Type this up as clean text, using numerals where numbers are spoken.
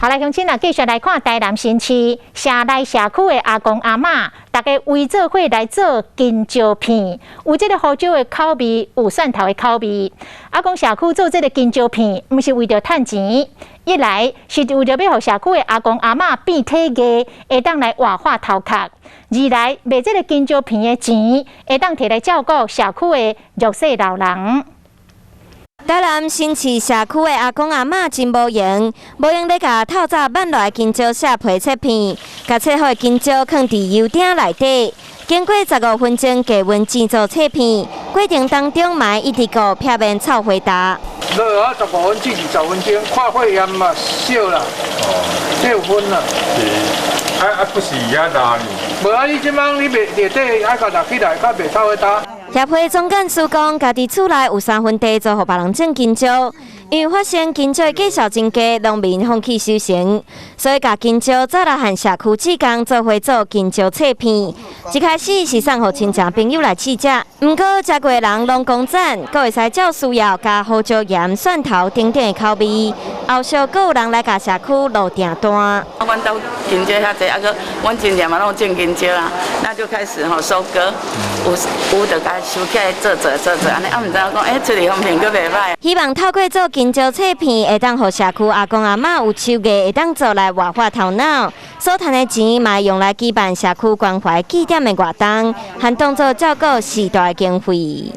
好来，乡亲啊，继续来看台南新市社内社区的阿公阿嬷，大家围做伙来做金蕉片，有这个胡椒的口味，有蒜头的口味。阿公社区做这个金蕉片，不是为着赚钱，一来是为着要让社区的阿公阿嬷变体格，会当来活化头壳；二来卖这个金蕉片的钱，会当摕来照顾社区的弱势老人。 台南新市社区的阿公阿嬷真无闲，咧甲透早挽落来金蕉下皮切片，甲切好的金蕉放伫油鼎内底，经过15分钟加温煎做切片，过程当中嘛一直个片面炒回答。热啊，15分至20分钟，看火焰嘛少啦，6分啦。是，不是遐大呢？无啊，你即摆你内底爱甲拿起来，较袂透会打。 协会总干事讲，家己厝内有3分地做互别人种金蕉，因为发现金蕉的价销真低，农民放弃收成，所以甲金蕉再来和社区志工做伙做金蕉切片。一开始是送互亲戚朋友来试食，不过食过的人拢讲赞，阁会使照需要加胡椒盐、蒜头等等的口味。后续阁有人来甲社区落订单。阮兜金蕉遐济，啊个阮亲戚嘛拢种金蕉啊，那就开始收割，有就甲收起来做，安尼啊，毋知影讲，处理方面阁袂歹。希望透过做金蕉切片，会当互社区阿公阿嬷有手艺，会当做来活化头脑。所赚的钱嘛用来举办社区关怀祭典的活动，和当作照顾时代的经费。